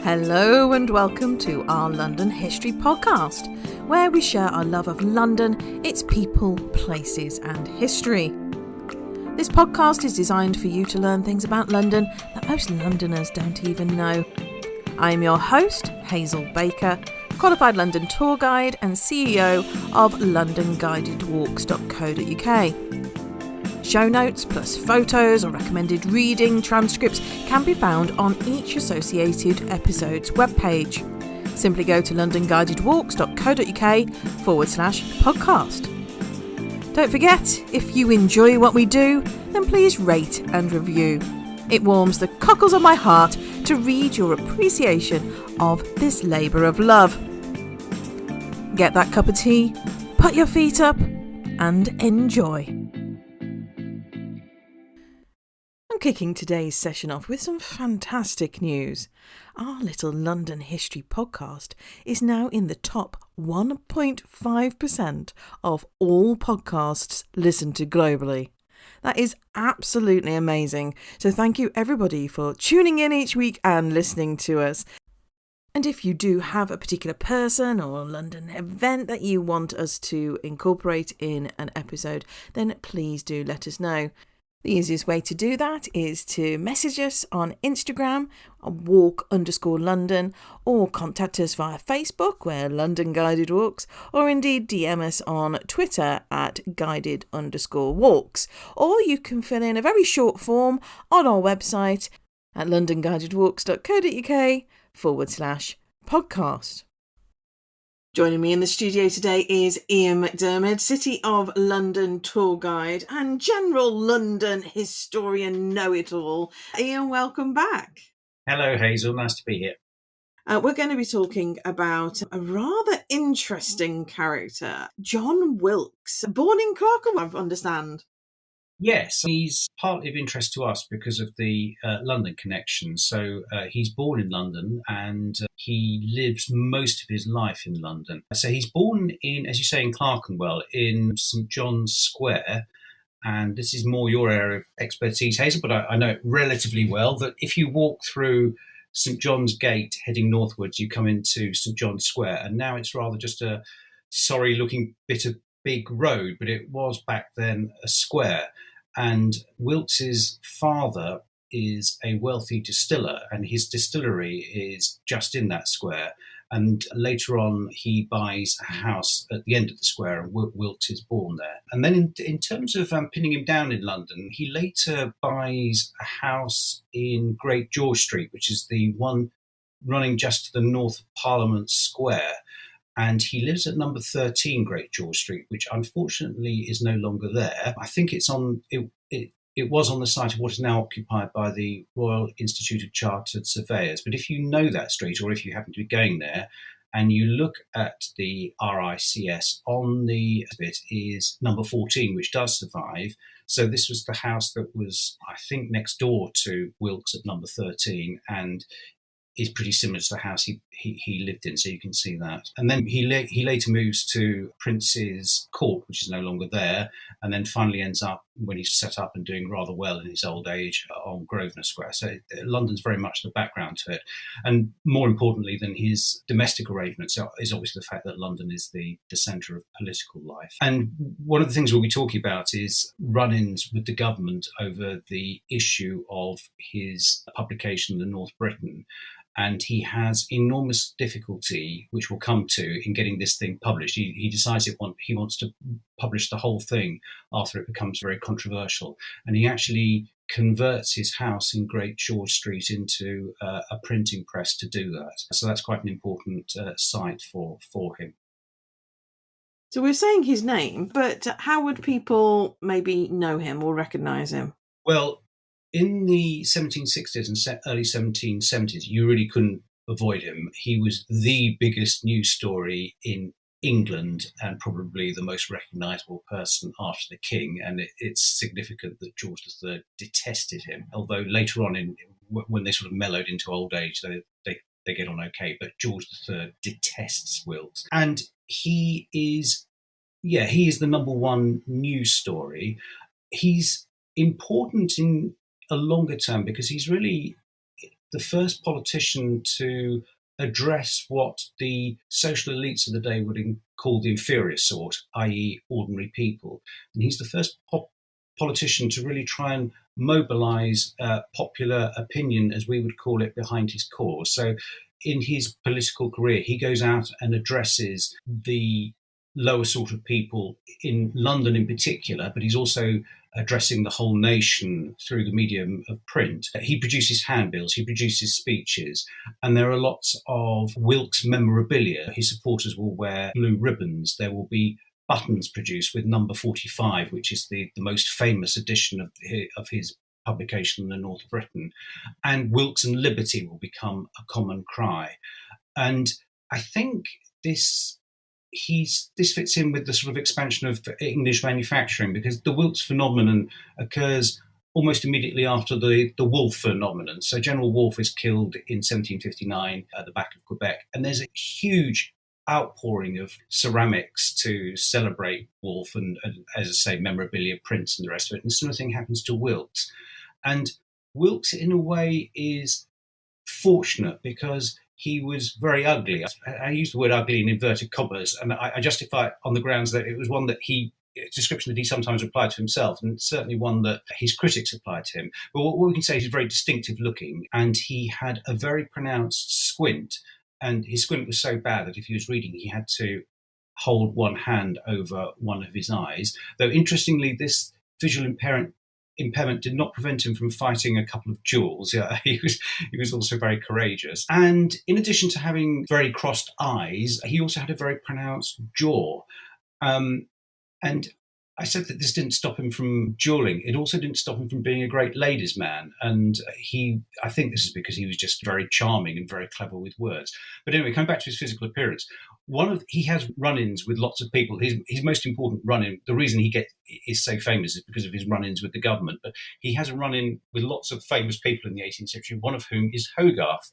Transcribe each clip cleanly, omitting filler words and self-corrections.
Hello and welcome to our London History Podcast, where we share our love of London, its people, places and history. This podcast is designed for you to learn things about London that most Londoners don't even know. I'm your host, Hazel Baker, qualified London tour guide and CEO of londonguidedwalks.co.uk. Show notes plus photos or recommended reading transcripts can be found on each associated episode's webpage. Simply go to londonguidedwalks.co.uk/podcast. Don't forget, if you enjoy what we do, then please rate and review. It warms the cockles of my heart to read your appreciation of this labour of love. Get that cup of tea, put your feet up and enjoy. I'm kicking today's session off with some fantastic news. Our little London history podcast is now in the top 1.5% of all podcasts listened to globally. That is absolutely amazing. So thank you everybody for tuning in each week and listening to us. And if you do have a particular person or London event that you want us to incorporate in an episode, then please do let us know. The easiest way to do that is to message us on Instagram, walk_London, or contact us via Facebook, where London Guided Walks, or indeed DM us on Twitter at guided_walks. Or you can fill in a very short form on our website at londonguidedwalks.co.uk/podcast. Joining me in the studio today is Ian McDiarmid, City of London tour guide and general London historian know-it-all. Ian, welcome back. Hello, Hazel. Nice to be here. We're going to be talking about a rather interesting character, John Wilkes, born in Clerkenwell, I understand. Yes, he's partly of interest to us because of the London connection. So he's born in London and he lives most of his life in London. So he's born in, as you say, in Clerkenwell, in St John's Square. And this is more your area of expertise, Hazel, but I know it relatively well, that if you walk through St John's Gate heading northwards, you come into St John's Square. And now it's rather just a sorry-looking bit of big road, but it was back then a square. And Wilkes's father is a wealthy distiller, and his distillery is just in that square. And later on, he buys a house at the end of the square, and Wilkes is born there. And then in terms of pinning him down in London, he later buys a house in Great George Street, which is the one running just to the north of Parliament Square. And he lives at number 13 Great George Street, which unfortunately is no longer there. I think it's on. It was on the site of what is now occupied by the Royal Institute of Chartered Surveyors. But if you know that street, or if you happen to be going there, and you look at the RICS, on the bit is number 14, which does survive. So this was the house that was, I think, next door to Wilkes at number 13, and is pretty similar to the house he lived in, so you can see that. And then he later moves to Prince's Court, which is no longer there, and then finally ends up, when he's set up and doing rather well in his old age, on Grosvenor Square. So London's very much the background to it. And more importantly than his domestic arrangements is obviously the fact that London is the centre of political life. And one of the things we'll be talking about is run-ins with the government over the issue of his publication, The North Briton. And he has enormous difficulty, which we'll come to, in getting this thing published. He decides he wants to publish the whole thing after it becomes very controversial. And he actually converts his house in Great George Street into a printing press to do that. So that's quite an important site for him. So we're saying his name, but how would people maybe know him or recognise him? Well, in the 1760s and early 1770s, you really couldn't avoid him. He was the biggest news story in England and probably the most recognisable person after the king. And it's significant that George III detested him, although later on, when they sort of mellowed into old age, they get on okay. But George III detests Wilkes. And he is the number one news story. He's important in a longer term because he's really the first politician to address what the social elites of the day would call the inferior sort, i.e., ordinary people. And he's the first politician to really try and mobilize popular opinion, as we would call it, behind his cause. So in his political career, he goes out and addresses the lower sort of people in London in particular, but he's also addressing the whole nation through the medium of print. He produces handbills, he produces speeches, and there are lots of Wilkes memorabilia. His supporters will wear blue ribbons. There will be buttons produced with number 45, which is the most famous edition of his publication in the North of Britain. And Wilkes and Liberty will become a common cry. And I think this fits in with the sort of expansion of English manufacturing, because the Wilkes phenomenon occurs almost immediately after the Wolfe phenomenon. So General Wolfe is killed in 1759 at the Battle of Quebec, and there's a huge outpouring of ceramics to celebrate Wolfe and, as I say, memorabilia, prints and the rest of it. And the similar thing happens to Wilkes. And Wilkes, in a way, is fortunate because he was very ugly. I use the word ugly in inverted commas, and I justify it on the grounds that it was one that description that he sometimes applied to himself, and certainly one that his critics applied to him. But what we can say is he's very distinctive looking, and he had a very pronounced squint. And his squint was so bad that if he was reading, he had to hold one hand over one of his eyes. Though, interestingly, this visual impairment did not prevent him from fighting a couple of duels. Yeah, he was also very courageous. And in addition to having very crossed eyes, he also had a very pronounced jaw. And I said that this didn't stop him from dueling. It also didn't stop him from being a great ladies' man. And I think this is because he was just very charming and very clever with words. But anyway, coming back to his physical appearance, he has run-ins with lots of people. His most important run-in, the reason he is so famous is because of his run-ins with the government. But he has a run-in with lots of famous people in the 18th century, one of whom is Hogarth.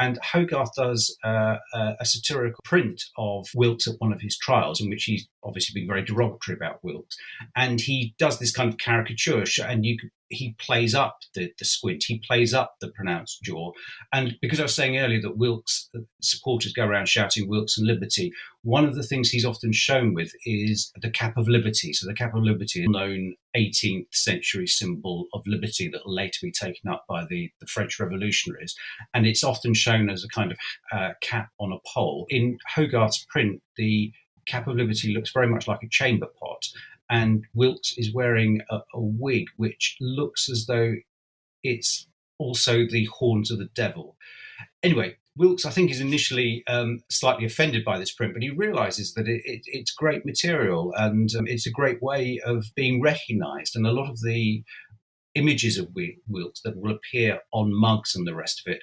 And Hogarth does a satirical print of Wilkes at one of his trials, in which he's obviously been very derogatory about Wilkes. And he does this kind of caricature, and he plays up the squint, he plays up the pronounced jaw. And because I was saying earlier that Wilkes supporters go around shouting Wilkes and Liberty, one of the things he's often shown with is the cap of liberty. So the cap of liberty is a known 18th century symbol of liberty that will later be taken up by the French revolutionaries. And it's often shown as a kind of cap on a pole. In Hogarth's print, the cap of liberty looks very much like a chamber pot. And Wilkes is wearing a wig which looks as though it's also the horns of the devil. Anyway, Wilkes, I think, is initially slightly offended by this print, but he realizes that it's great material and it's a great way of being recognized. And a lot of the images of Wilkes that will appear on mugs and the rest of it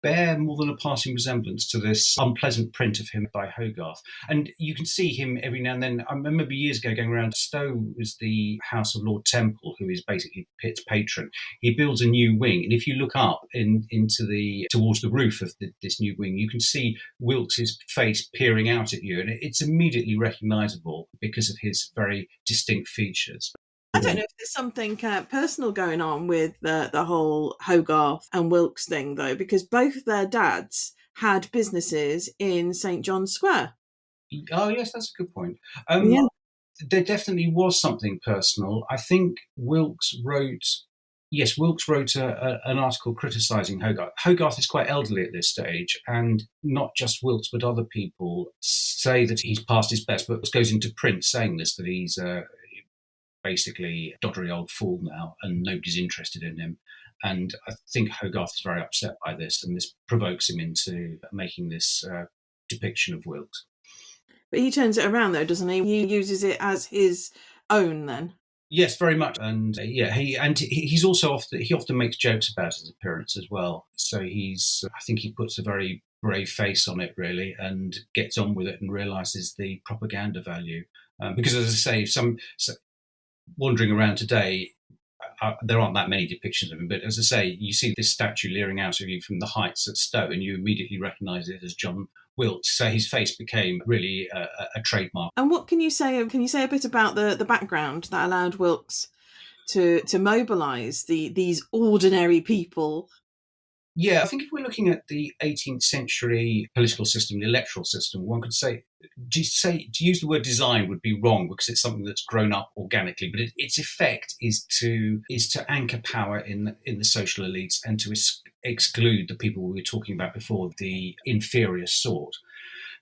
bear more than a passing resemblance to this unpleasant print of him by Hogarth. And you can see him every now and then. I remember years ago going around. Stowe was the house of Lord Temple, who is basically Pitt's patron. He builds a new wing, and if you look up towards the roof of this new wing, you can see Wilkes's face peering out at you, and it's immediately recognisable because of his very distinct features. I don't know if there's something personal going on with the whole Hogarth and Wilkes thing, though, because both their dads had businesses in St. John's Square. Oh, yes, that's a good point. Yeah. There definitely was something personal. I think Wilkes wrote an article criticising Hogarth. Hogarth is quite elderly at this stage, and not just Wilkes, but other people say that he's past his best, but goes into print saying this, that he's basically a doddery old fool now and nobody's interested in him. And I think Hogarth is very upset by this, and this provokes him into making this depiction of Wilkes. But he turns it around, though, doesn't he? He uses it as his own then. Yes, very much. And he often makes jokes about his appearance as well. So I think he puts a very brave face on it, really, and gets on with it and realises the propaganda value. Because, as I say, wandering around today, there aren't that many depictions of him, but as I say, you see this statue leering out of you from the heights at Stowe, and you immediately recognise it as John Wilkes. So his face became really a trademark. And what can you say? Can you say a bit about the background that allowed Wilkes to mobilise these ordinary people? Yeah, I think if we're looking at the 18th century political system, the electoral system, one could say to use the word design would be wrong because it's something that's grown up organically. But its effect is to anchor power in the social elites and to exclude the people we were talking about before, the inferior sort.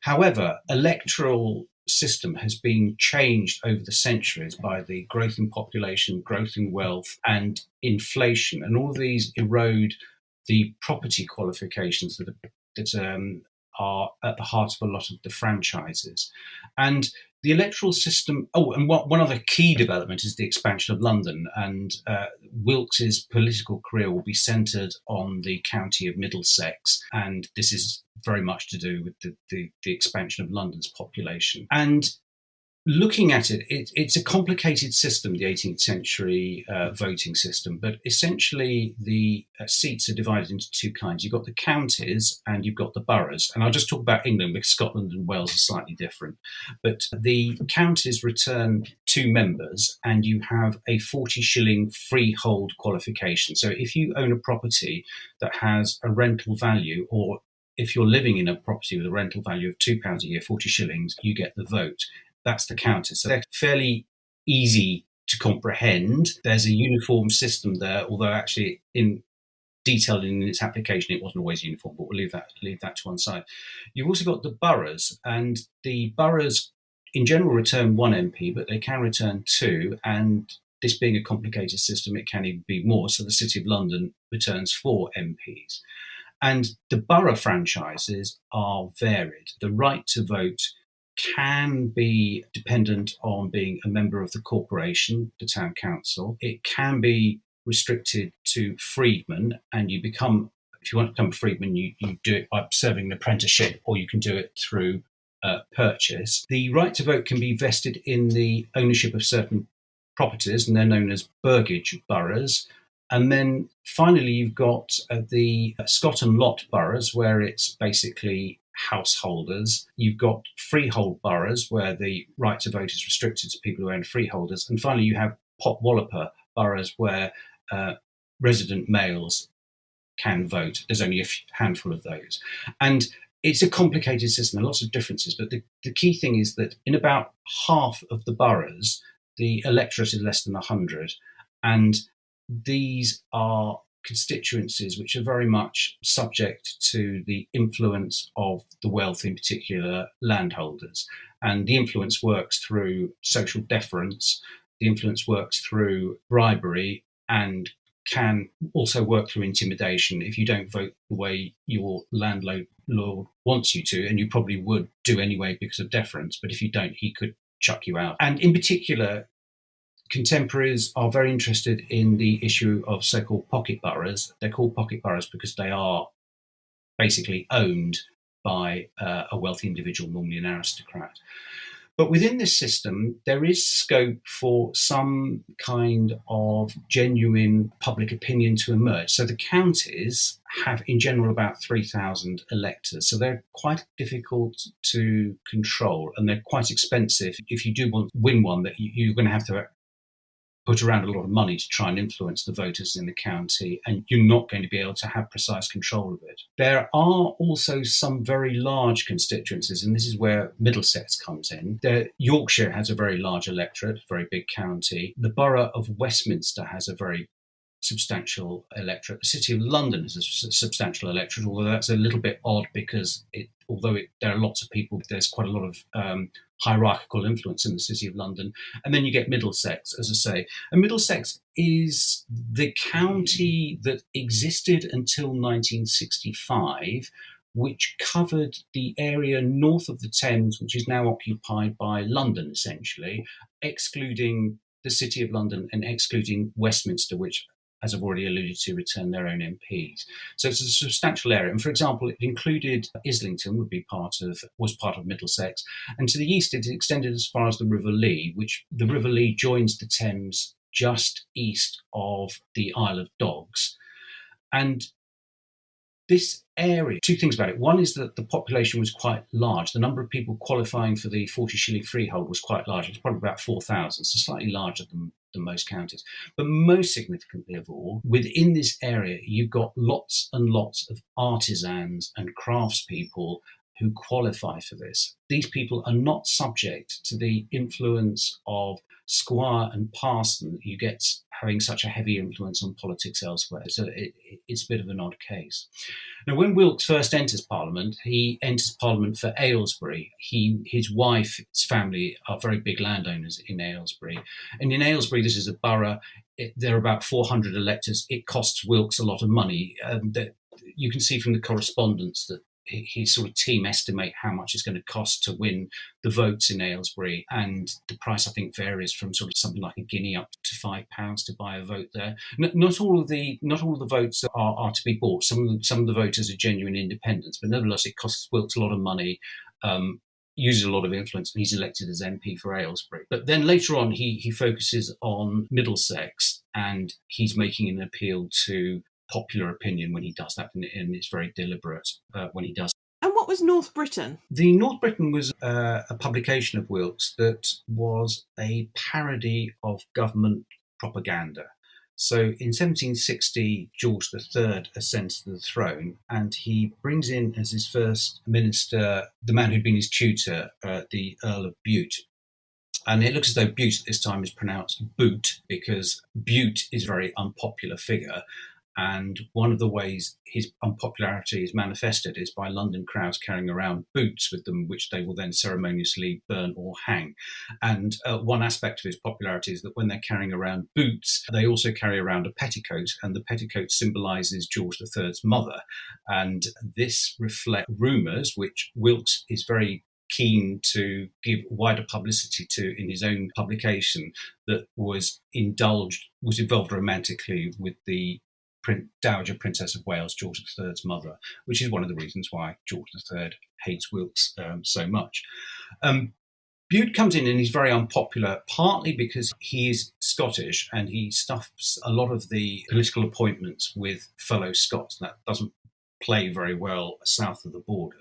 However, electoral system has been changed over the centuries by the growth in population, growth in wealth, and inflation, and all of these erode the property qualifications that are at the heart of a lot of the franchises. And the electoral system. Oh, and one other key development is the expansion of London. And Wilkes's political career will be centred on the county of Middlesex, and this is very much to do with the expansion of London's population. And looking at it, it's a complicated system, the 18th century voting system, but essentially the seats are divided into two kinds. You've got the counties and you've got the boroughs. And I'll just talk about England because Scotland and Wales are slightly different. But the counties return two members and you have a 40 shilling freehold qualification. So if you own a property that has a rental value, or if you're living in a property with a rental value of £2 a year, 40 shillings, you get the vote. That's the counties. So they're fairly easy to comprehend. There's a uniform system there, although actually in detail in its application, it wasn't always uniform, but we'll leave that to one side. You've also got the boroughs, and the boroughs in general return one MP, but they can return two, and this being a complicated system, it can even be more. So the City of London returns 4 MPs. And the borough franchises are varied. The right to vote can be dependent on being a member of the corporation, the town council. It can be restricted to freedmen, and if you want to become a freedman, you do it by serving an apprenticeship, or you can do it through purchase. The right to vote can be vested in the ownership of certain properties, and they're known as burgage boroughs. And then finally, you've got the Scott and Lot boroughs, where it's basically householders. You've got freehold boroughs, where the right to vote is restricted to people who own freeholders. And finally, you have pot-walloper boroughs, where resident males can vote. There's only a handful of those. And it's a complicated system and lots of differences. But the key thing is that in about half of the boroughs, the electorate is less than 100. And these are constituencies which are very much subject to the influence of the wealthy, in particular landholders. And the influence works through social deference, the influence works through bribery, and can also work through intimidation. If you don't vote the way your landlord wants you to, and you probably would do anyway because of deference, but if you don't, he could chuck you out. And in particular, contemporaries are very interested in the issue of so-called pocket boroughs. They're called pocket boroughs because they are basically owned by a wealthy individual, normally an aristocrat. But within this system, there is scope for some kind of genuine public opinion to emerge. So the counties have, in general, about 3,000 electors. So they're quite difficult to control, and they're quite expensive. If you do want to win one, that you're going to have to put around a lot of money to try and influence the voters in the county, and you're not going to be able to have precise control of it. There are also some very large constituencies, and this is where Middlesex comes in. Yorkshire has a very large electorate, very big county. The borough of Westminster has a very substantial electorate. The City of London has a substantial electorate, although that's a little bit odd because there are lots of people, there's quite a lot of hierarchical influence in the City of London. And then you get Middlesex, as I say. And Middlesex is the county that existed until 1965, which covered the area north of the Thames, which is now occupied by London, essentially, excluding the City of London and excluding Westminster, which, as I've already alluded to, return their own MPs. So it's a substantial area. And for example, it included Islington, was part of Middlesex. And to the east, it extended as far as the River Lee, which the River Lee joins the Thames just east of the Isle of Dogs. And this area, two things about it. One is that the population was quite large. The number of people qualifying for the 40 shilling freehold was quite large. It's probably about 4,000, so slightly larger than than most counties. But most significantly of all, within this area, you've got lots and lots of artisans and craftspeople who qualify for this. These people are not subject to the influence of squire and parson that you get having such a heavy influence on politics elsewhere. So it's a bit of an odd case. Now, when Wilkes first enters Parliament, he enters Parliament for Aylesbury. His wife's family are very big landowners in Aylesbury. And in Aylesbury, this is a borough. There are about 400 electors. It costs Wilkes a lot of money. You can see from the correspondence that his sort of team estimate how much it's going to cost to win the votes in Aylesbury, and the price I think varies from sort of something like a guinea up to £5 to buy a vote there. Not all of the votes are to be bought. Some of the voters are genuine independents, but nevertheless it costs Wilkes a lot of money. Uses a lot of influence, and he's elected as MP for Aylesbury. But then later on, he focuses on Middlesex, and he's making an appeal to popular opinion when he does that, and it's very deliberate when he does. And what was North Britain? The North Britain was a publication of Wilkes that was a parody of government propaganda. So in 1760, George III ascends to the throne, and he brings in as his first minister the man who'd been his tutor, the Earl of Bute. And it looks as though Bute at this time is pronounced Boot, because Bute is a very unpopular figure. And one of the ways his unpopularity is manifested is by London crowds carrying around boots with them, which they will then ceremoniously burn or hang. And one aspect of his popularity is that when they're carrying around boots, they also carry around a petticoat, and the petticoat symbolises George III's mother. And this reflects rumours, which Wilkes is very keen to give wider publicity to in his own publication, that was involved romantically with the Dowager Princess of Wales, George III's mother, which is one of the reasons why George III hates Wilkes so much. Bute comes in and he's very unpopular, partly because he is Scottish and he stuffs a lot of the political appointments with fellow Scots. That doesn't play very well south of the border.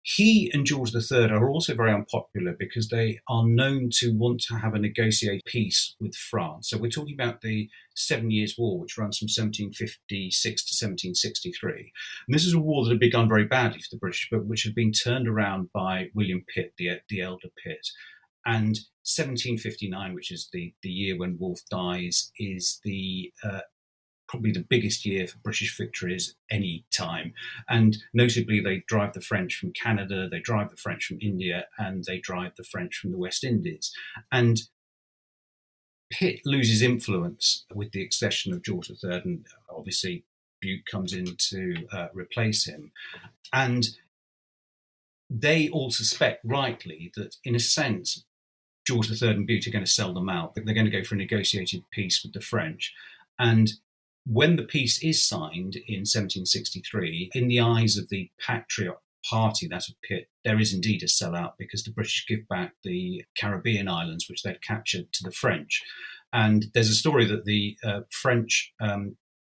He and George III are also very unpopular because they are known to want to have a negotiated peace with France. So we're talking about the 7 Years' War, which runs from 1756 to 1763. And this is a war that had begun very badly for the British, but which had been turned around by William Pitt, the elder Pitt. And 1759, which is the year when Wolfe dies, is the probably the biggest year for British victories any time. And notably, they drive the French from Canada, they drive the French from India, and they drive the French from the West Indies. And Pitt loses influence with the accession of George III, and obviously Bute comes in to replace him. And they all suspect rightly that, in a sense, George III and Bute are going to sell them out. They're going to go for a negotiated peace with the French. And when the peace is signed in 1763, in the eyes of the Patriot Party, that of Pitt, there is indeed a sellout, because the British give back the Caribbean islands, which they'd captured, to the French. And there's a story that the French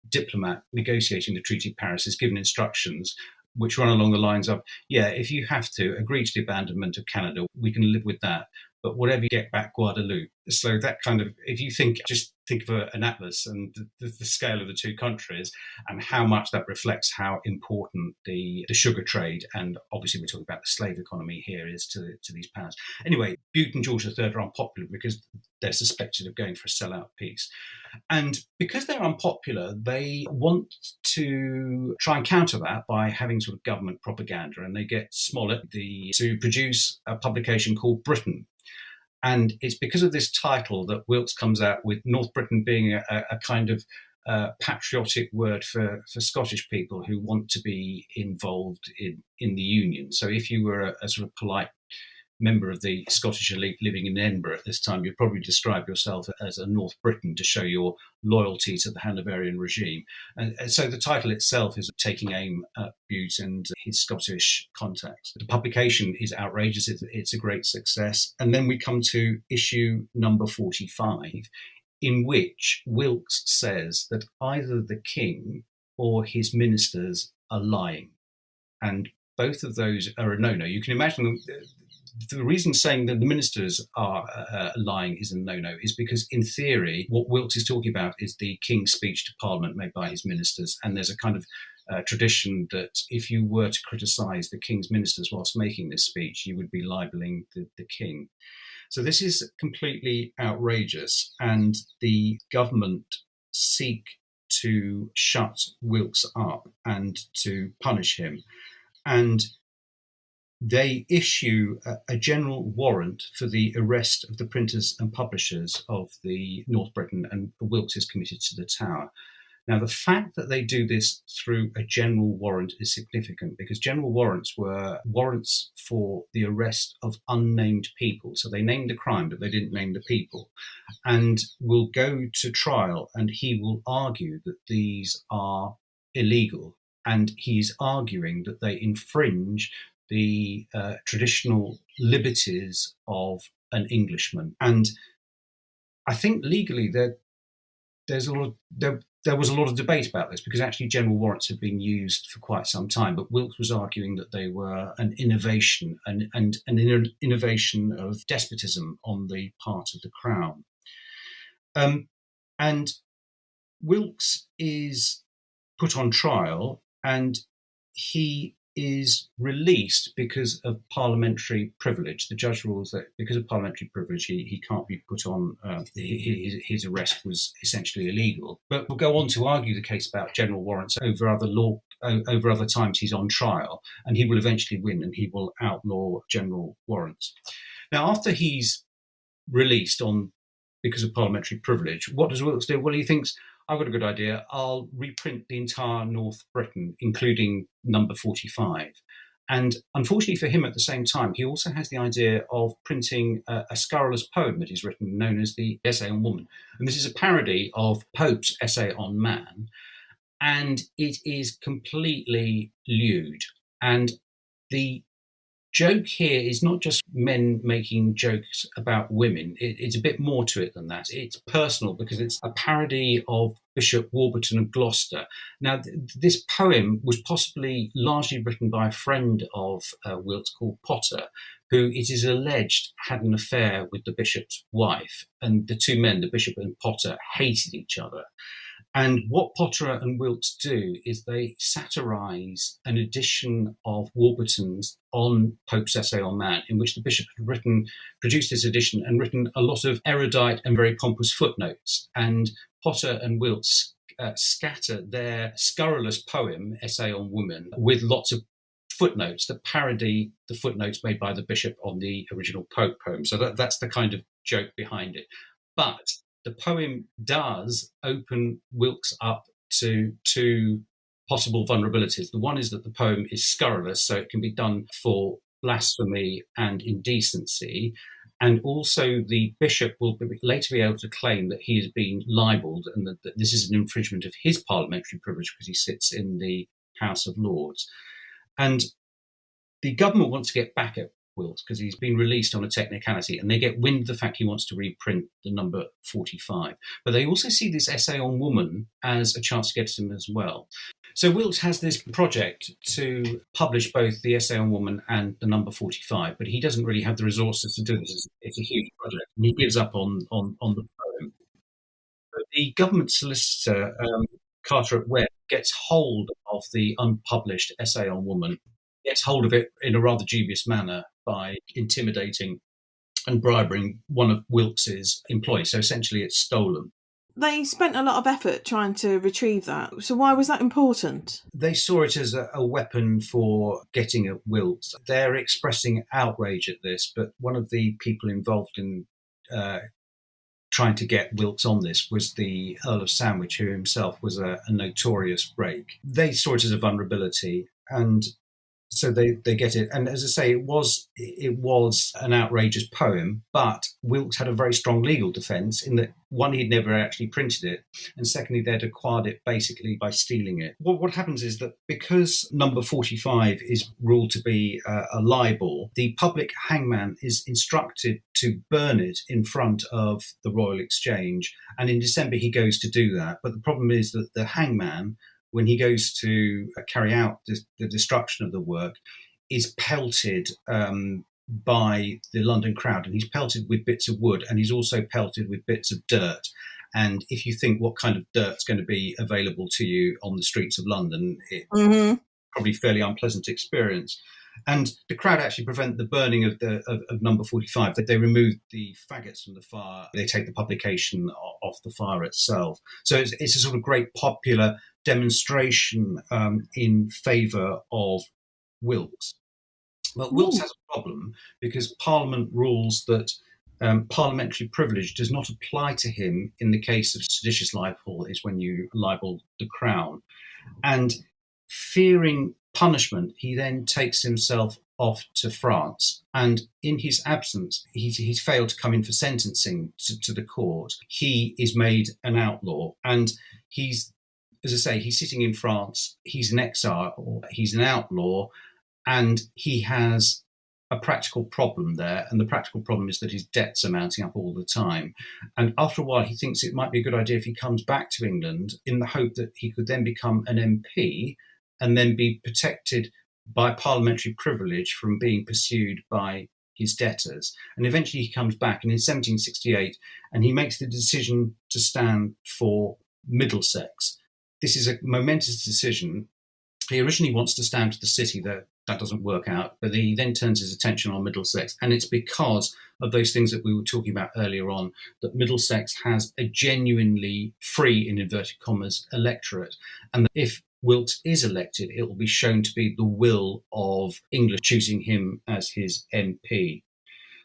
diplomat negotiating the Treaty of Paris is given instructions which run along the lines of, yeah, if you have to agree to the abandonment of Canada, we can live with that. But whatever you get back, Guadeloupe. So that kind of, if you just think of an atlas and the scale of the two countries and how much that reflects how important the sugar trade, and obviously we're talking about the slave economy here, is to these powers. Anyway, Bute and George III are unpopular because they're suspected of going for a sellout peace. And because they're unpopular, they want to try and counter that by having sort of government propaganda, and they get Smollett to produce a publication called Britain. And it's because of this title that Wilkes comes out with, North Britain being a kind of patriotic word for Scottish people who want to be involved in the Union. So if you were a sort of polite member of the Scottish elite living in Edinburgh at this time, you'd probably describe yourself as a North Briton to show your loyalty to the Hanoverian regime. And so the title itself is taking aim at Bute and his Scottish contacts. The publication is outrageous. It's a great success. And then we come to issue number 45, in which Wilkes says that either the king or his ministers are lying. And both of those are a no-no. You can imagine them. the reason saying that the ministers are lying is a no-no is because, in theory, what Wilkes is talking about is the King's speech to Parliament made by his ministers, and there's a kind of tradition that if you were to criticise the King's ministers whilst making this speech, you would be libelling the King. So this is completely outrageous, and the government seek to shut Wilkes up and to punish him. And they issue a general warrant for the arrest of the printers and publishers of the North Briton, and Wilkes is committed to the Tower. Now, the fact that they do this through a general warrant is significant because general warrants were warrants for the arrest of unnamed people. So they named the crime, but they didn't name the people, and will go to trial, and he will argue that these are illegal. And he's arguing that they infringe the traditional liberties of an Englishman. And I think legally there was a lot of debate about this because actually general warrants had been used for quite some time, but Wilkes was arguing that they were an innovation and an innovation of despotism on the part of the Crown. And Wilkes is put on trial and he is released because of parliamentary privilege. The judge rules that because of parliamentary privilege, he can't be put on, his arrest was essentially illegal. But we'll go on to argue the case about general warrants over other times he's on trial, and he will eventually win and he will outlaw general warrants. Now, after he's released because of parliamentary privilege, what does Wilkes do? Well, he thinks, I've got a good idea. I'll reprint the entire North Briton, including number 45. And unfortunately for him at the same time, he also has the idea of printing a scurrilous poem that he's written known as the Essay on Woman. And this is a parody of Pope's Essay on Man. And it is completely lewd. And the joke here is not just men making jokes about women. It's a bit more to it than that. It's personal because it's a parody of Bishop Warburton of Gloucester. Now, this poem was possibly largely written by a friend of Wilkes called Potter, who it is alleged had an affair with the bishop's wife. And the two men, the bishop and Potter, hated each other. And what Potter and Wilkes do is they satirise an edition of Warburton's on Pope's Essay on Man, in which the bishop had produced this edition and written a lot of erudite and very pompous footnotes. And Potter and Wilkes scatter their scurrilous poem, Essay on Woman, with lots of footnotes that parody the footnotes made by the bishop on the original Pope poem. So that's the kind of joke behind it. But the poem does open Wilkes up to two possible vulnerabilities. The one is that the poem is scurrilous, so it can be done for blasphemy and indecency. And also the bishop will later be able to claim that he has been libelled and that this is an infringement of his parliamentary privilege because he sits in the House of Lords. And the government wants to get back at Wilkes because he's been released on a technicality, and they get wind of the fact he wants to reprint the number 45. But they also see this Essay on Woman as a chance to get at him as well. So Wilkes has this project to publish both the Essay on Woman and the number 45, but he doesn't really have the resources to do this. It's a huge project, and he gives up on the poem. But the government solicitor, Carteret Webb, gets hold of the unpublished Essay on Woman, gets hold of it in a rather dubious manner by intimidating and bribing one of Wilkes's employees. So essentially it's stolen. They spent a lot of effort trying to retrieve that. So why was that important? They saw it as a weapon for getting at Wilkes. They're expressing outrage at this, but one of the people involved in trying to get Wilkes on this was the Earl of Sandwich, who himself was a notorious rake. They saw it as a vulnerability, and so they get it. And as I say, it was an outrageous poem, but Wilkes had a very strong legal defence in that, one, he'd never actually printed it, and secondly, they'd acquired it basically by stealing it. What happens is that because number 45 is ruled to be a libel, the public hangman is instructed to burn it in front of the Royal Exchange, and in December he goes to do that. But the problem is that the hangman, when he goes to carry out the destruction of the work, is pelted by the London crowd, and he's pelted with bits of wood, and he's also pelted with bits of dirt. And if you think what kind of dirt's going to be available to you on the streets of London, it's probably a fairly unpleasant experience. And the crowd actually prevent the burning of number 45. They remove the faggots from the fire. They take the publication off the fire itself. So it's a sort of great popular demonstration in favour of Wilkes. But Wilkes has a problem because Parliament rules that parliamentary privilege does not apply to him in the case of seditious libel, is when you libel the Crown. And fearing punishment, he then takes himself off to France. And in his absence, he's failed to come in for sentencing to the court. He is made an outlaw. And he's, as I say, he's sitting in France. He's an exile. He's an outlaw. And he has a practical problem there. And the practical problem is that his debts are mounting up all the time. And after a while, he thinks it might be a good idea if he comes back to England in the hope that he could then become an MP and then be protected by parliamentary privilege from being pursued by his debtors. And eventually he comes back, and in 1768, and he makes the decision to stand for Middlesex. This is a momentous decision. He originally wants to stand for the city. That doesn't work out, but he then turns his attention on Middlesex. And it's because of those things that we were talking about earlier on, that Middlesex has a genuinely free, in inverted commas, electorate. And if Wilkes is elected, it will be shown to be the will of England choosing him as his MP.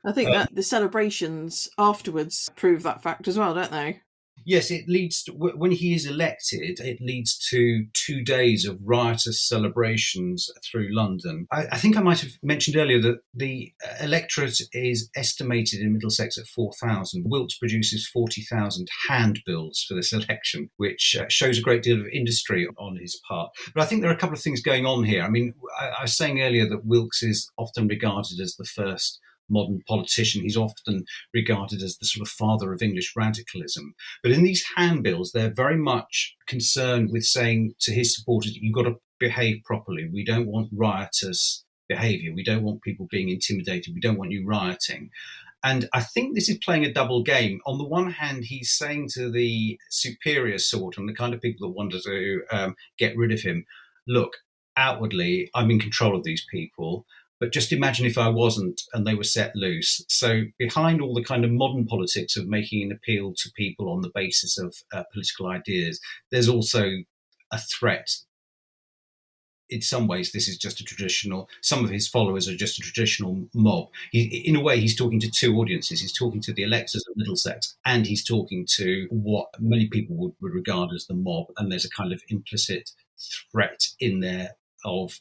I think that the celebrations afterwards prove that fact as well, don't they? Yes, it leads to, when he is elected, it leads to 2 days of riotous celebrations through London. I think I might have mentioned earlier that the electorate is estimated in Middlesex at 4,000. Wilkes produces 40,000 handbills for this election, which shows a great deal of industry on his part. But I think there are a couple of things going on here. I mean, I was saying earlier that Wilkes is often regarded as the first modern politician. He's often regarded as the sort of father of English radicalism. But in these handbills, they're very much concerned with saying to his supporters, you've got to behave properly. We don't want riotous behaviour. We don't want people being intimidated. We don't want you rioting. And I think this is playing a double game. On the one hand, he's saying to the superior sort and the kind of people that wanted to get rid of him, look, outwardly, I'm in control of these people. But just imagine if I wasn't and they were set loose. So behind all the kind of modern politics of making an appeal to people on the basis of political ideas, there's also a threat. In some ways, this is just a traditional, some of his followers are just a traditional mob. In a way, he's talking to two audiences. He's talking to the electors of Middlesex, and he's talking to what many people would regard as the mob. And there's a kind of implicit threat in there of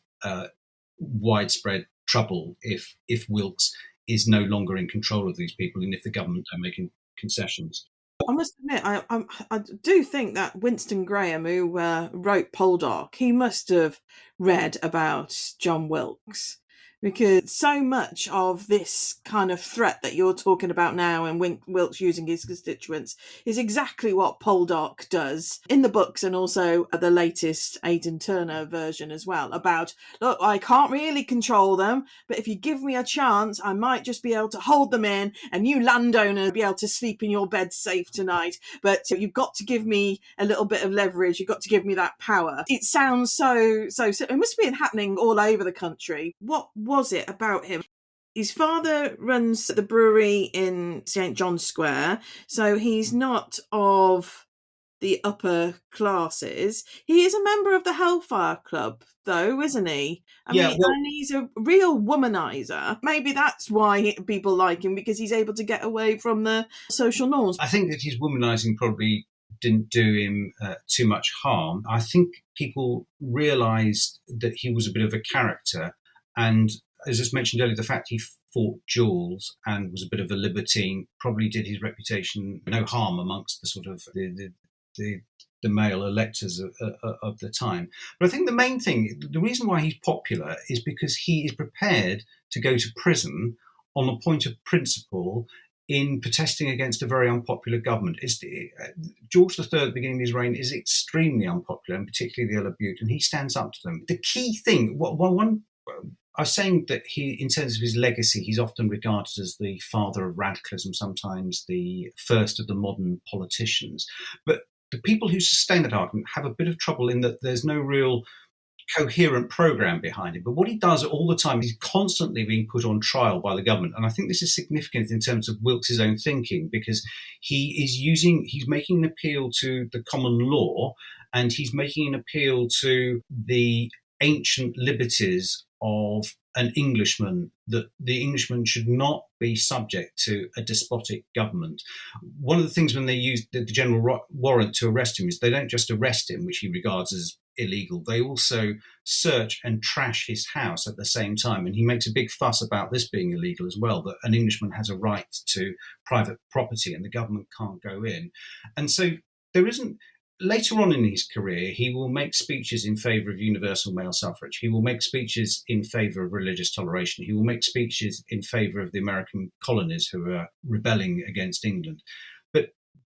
widespread trouble if Wilkes is no longer in control of these people and if the government are making concessions. I must admit, I do think that Winston Graham, who wrote Poldark, he must have read about John Wilkes, because so much of this kind of threat that you're talking about now and Wilkes using his constituents is exactly what Poldark does in the books, and also the latest Aidan Turner version as well, about, look, I can't really control them, but if you give me a chance, I might just be able to hold them in, and you landowners be able to sleep in your bed safe tonight, but you've got to give me a little bit of leverage, you've got to give me that power. It sounds so it must have been happening all over the country. What was it about him? His father runs the brewery in St. John's Square, so he's not of the upper classes. He is a member of the Hellfire Club, though, isn't he? And he's a real womanizer. Maybe that's why people like him, because he's able to get away from the social norms. I think that his womanizing probably didn't do him too much harm. I think people realised that he was a bit of a character, and as just mentioned earlier, the fact he fought duels and was a bit of a libertine probably did his reputation no harm amongst the sort of the male electors of the time. But I think the main thing, the reason why he's popular is because he is prepared to go to prison on a point of principle in protesting against a very unpopular government. George III at the beginning of his reign is extremely unpopular, and particularly the Earl of Bute, and he stands up to them. The key thing, I was saying that he, in terms of his legacy, he's often regarded as the father of radicalism, sometimes the first of the modern politicians. But the people who sustain that argument have a bit of trouble in that there's no real coherent program behind it. But what he does all the time, he's constantly being put on trial by the government. And I think this is significant in terms of Wilkes' own thinking, because he's making an appeal to the common law, and he's making an appeal to the ancient liberties of an Englishman, that the Englishman should not be subject to a despotic government. One of the things when they use the general warrant to arrest him is they don't just arrest him, which he regards as illegal. They also search and trash his house at the same time. And he makes a big fuss about this being illegal as well, that an Englishman has a right to private property and the government can't go in. And so there isn't. Later on in his career, he will make speeches in favour of universal male suffrage. He will make speeches in favour of religious toleration. He will make speeches in favour of the American colonies who are rebelling against England. But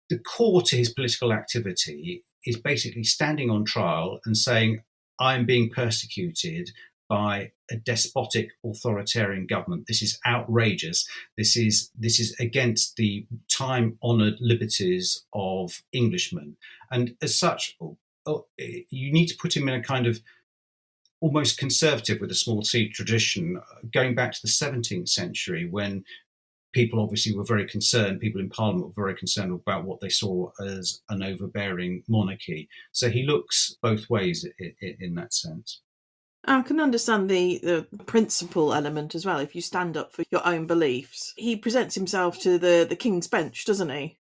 the core to his political activity is basically standing on trial and saying, I'm being persecuted by a despotic authoritarian government. This is outrageous. This is against the time-honoured liberties of Englishmen. And as such, you need to put him in a kind of almost conservative with a small c tradition, going back to the 17th century, when people obviously were very concerned, people in Parliament were very concerned about what they saw as an overbearing monarchy. So he looks both ways in that sense. I can understand the principle element as well. If you stand up for your own beliefs, he presents himself to the King's Bench, doesn't he?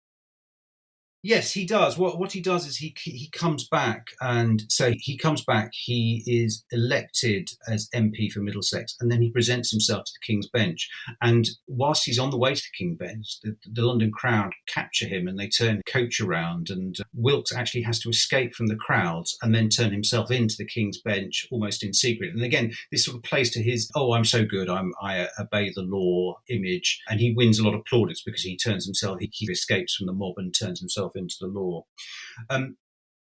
Yes, he does. What he does is he comes back, and so he comes back. He is elected as MP for Middlesex, and then he presents himself to the King's Bench. And whilst he's on the way to the King's Bench, the London crowd capture him and they turn the coach around. And Wilkes actually has to escape from the crowds and then turn himself into the King's Bench almost in secret. And again, this sort of plays to his I'm so good, I obey the law image, and he wins a lot of plaudits because he escapes from the mob and turns himself into the law.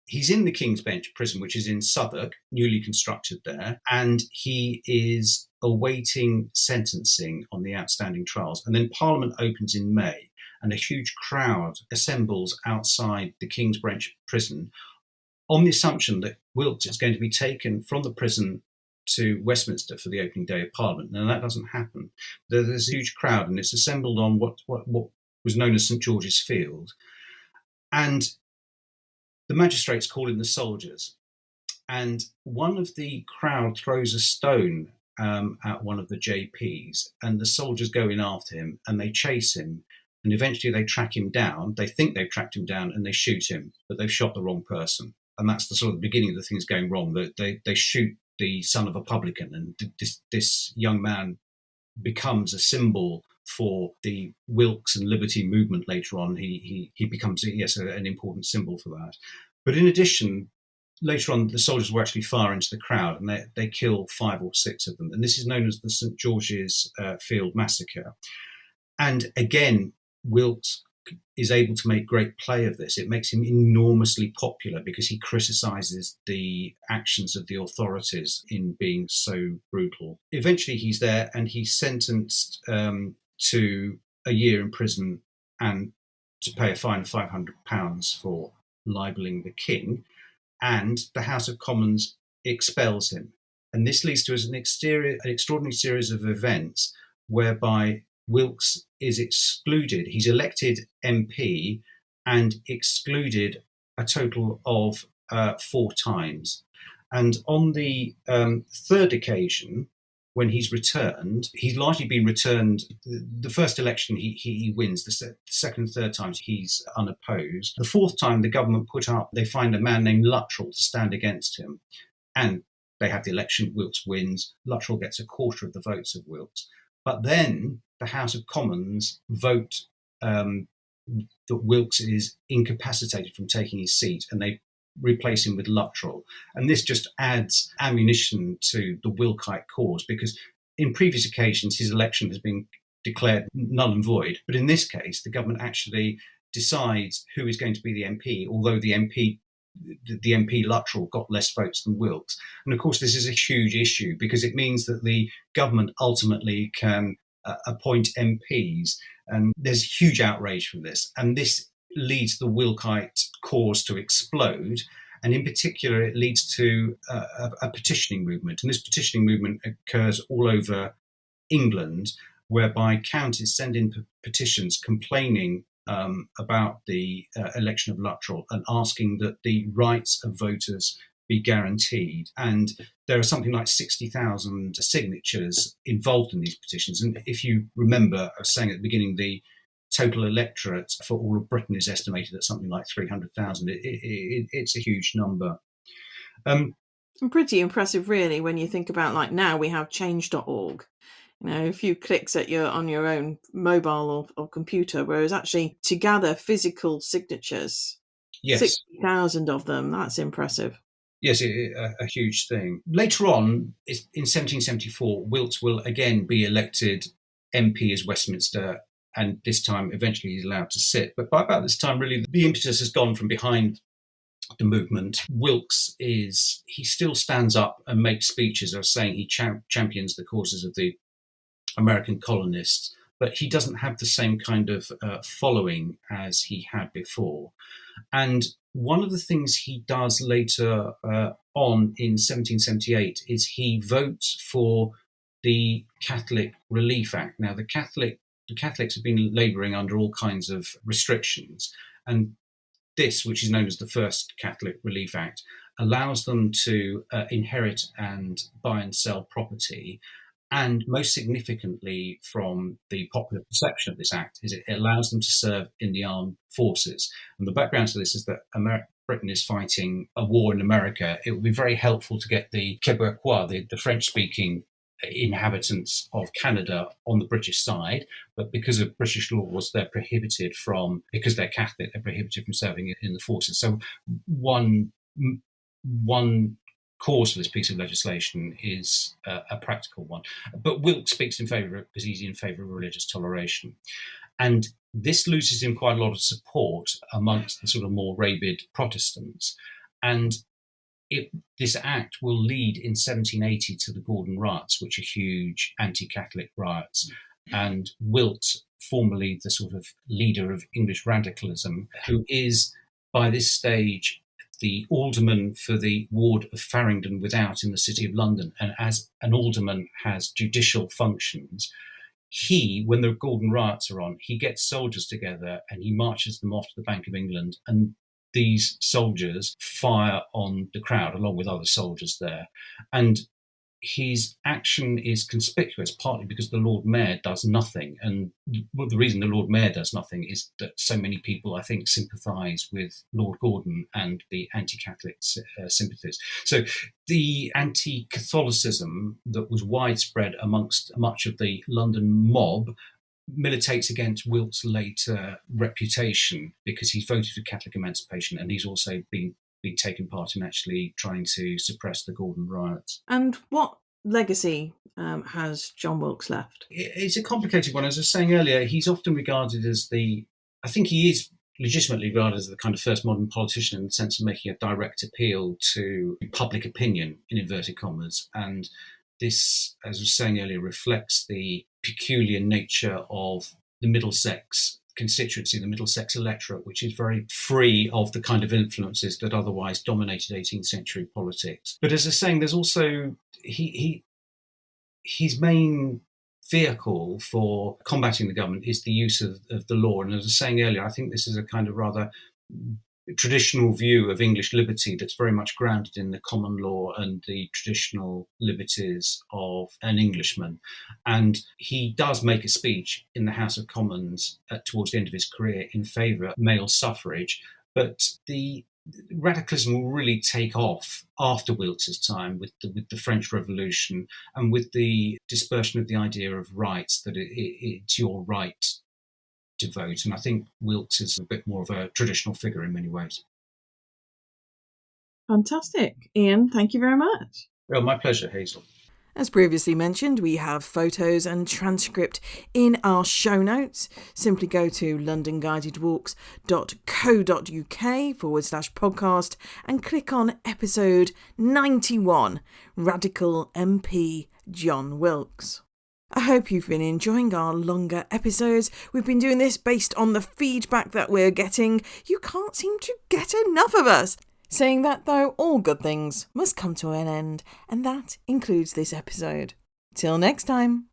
He's in the King's Bench prison, which is in Southwark, newly constructed there, and he is awaiting sentencing on the outstanding trials. And then Parliament opens in May, and a huge crowd assembles outside the King's Bench prison on the assumption that Wilkes is going to be taken from the prison to Westminster for the opening day of Parliament. Now, that doesn't happen. There's a huge crowd, and it's assembled on what was known as St George's Field. And the magistrates call in the soldiers, and one of the crowd throws a stone at one of the JPs, and the soldiers go in after him and they chase him, and eventually they track him down. They think they've tracked him down and they shoot him, but they've shot the wrong person. And that's the sort of beginning of the things going wrong. They shoot the son of a publican, and this young man becomes a symbol for the Wilkes and Liberty movement later on. He becomes, an important symbol for that. But in addition, later on, the soldiers will actually fire into the crowd, and they kill 5 or 6 of them. And this is known as the St George's Field Massacre. And again, Wilkes is able to make great play of this. It makes him enormously popular because he criticises the actions of the authorities in being so brutal. Eventually he's there, and he's sentenced to a year in prison and to pay a fine of £500 for libelling the king, and the House of Commons expels him. And this leads to an extraordinary series of events whereby Wilkes is excluded. He's elected MP and excluded a total of 4 times. And on the third occasion, when he's returned, he's largely been returned. The first election he wins. The second and third times he's unopposed. The fourth time the government they find a man named Luttrell to stand against him. And they have the election, Wilkes wins. Luttrell gets a quarter of the votes of Wilkes. But then the House of Commons vote that Wilkes is incapacitated from taking his seat, and they replace him with Luttrell. And this just adds ammunition to the Wilkite cause, because in previous occasions his election has been declared null and void. But in this case, the government actually decides who is going to be the MP, although the MP the MP Luttrell got less votes than Wilkes. And of course, this is a huge issue because it means that the government ultimately can appoint MPs. And there's huge outrage from this. And this leads the Wilkite cause to explode. And in particular, it leads to a petitioning movement. And this petitioning movement occurs all over England, whereby counties send in petitions complaining about the election of Luttrell and asking that the rights of voters be guaranteed. And there are something like 60,000 signatures involved in these petitions. And if you remember, I was saying at the beginning, the total electorate for all of Britain is estimated at something like 300,000. It's a huge number. Pretty impressive, really, when you think about, like, now we have change.org. You know, a few clicks on your own mobile or computer, whereas actually to gather physical signatures, yes, 60,000 of them, that's impressive. Yes, a huge thing. Later on, in 1774, Wilkes will again be elected MP as Westminster, and this time eventually he's allowed to sit. But by about this time, really, the impetus has gone from behind the movement. Wilkes he still stands up and makes speeches. I was saying he champions the causes of the American colonists, but he doesn't have the same kind of following as he had before. And one of the things he does later on in 1778 is he votes for the Catholic Relief Act. Now, the Catholics have been labouring under all kinds of restrictions, and this, which is known as the First Catholic Relief Act, allows them to inherit and buy and sell property. And most significantly, from the popular perception of this act, is it allows them to serve in the armed forces. And the background to this is that Britain is fighting a war in America. It would be very helpful to get the Quebecois, the French-speaking inhabitants of Canada, on the British side, but because of British laws, because they're Catholic, they're prohibited from serving in the forces. So one cause for this piece of legislation is a practical one. But Wilkes speaks in favour of it because he's in favour of religious toleration. And this loses him quite a lot of support amongst the sort of more rabid Protestants. And this act will lead in 1780 to the Gordon Riots, which are huge anti-Catholic riots. And Wilkes, formerly the sort of leader of English radicalism, who is by this stage the alderman for the ward of Farringdon Without in the City of London, and as an alderman has judicial functions, when the Gordon Riots are on, he gets soldiers together and he marches them off to the Bank of England, and these soldiers fire on the crowd along with other soldiers there. And his action is conspicuous, partly because the Lord Mayor does nothing. And the reason the Lord Mayor does nothing is that so many people, I think, sympathise with Lord Gordon and the anti-Catholic sympathies. So the anti-Catholicism that was widespread amongst much of the London mob militates against Wilkes' later reputation, because he's voted for Catholic emancipation and he's also been taken part in actually trying to suppress the Gordon Riots. And what legacy has John Wilkes left? It's a complicated one. As I was saying earlier, he's often regarded as I think he is legitimately regarded as the kind of first modern politician in the sense of making a direct appeal to public opinion, in inverted commas. And this, as I was saying earlier, reflects the peculiar nature of the Middlesex constituency, the Middlesex electorate, which is very free of the kind of influences that otherwise dominated 18th century politics. But as I was saying, there's also his main vehicle for combating the government is the use of the law. And as I was saying earlier, I think this is a kind of rather traditional view of English liberty that's very much grounded in the common law and the traditional liberties of an Englishman. And he does make a speech in the House of Commons towards the end of his career in favour of male suffrage, but the radicalism will really take off after Wilkes's time with the French Revolution and with the dispersion of the idea of rights, that it's your right to vote. And I think Wilkes is a bit more of a traditional figure in many ways. Fantastic. Ian, thank you very much. Well, my pleasure, Hazel. As previously mentioned, we have photos and transcript in our show notes. Simply go to londonguidedwalks.co.uk/podcast and click on episode 91, Radical MP John Wilkes. I hope you've been enjoying our longer episodes. We've been doing this based on the feedback that we're getting. You can't seem to get enough of us. Saying that though, all good things must come to an end, and that includes this episode. Till next time.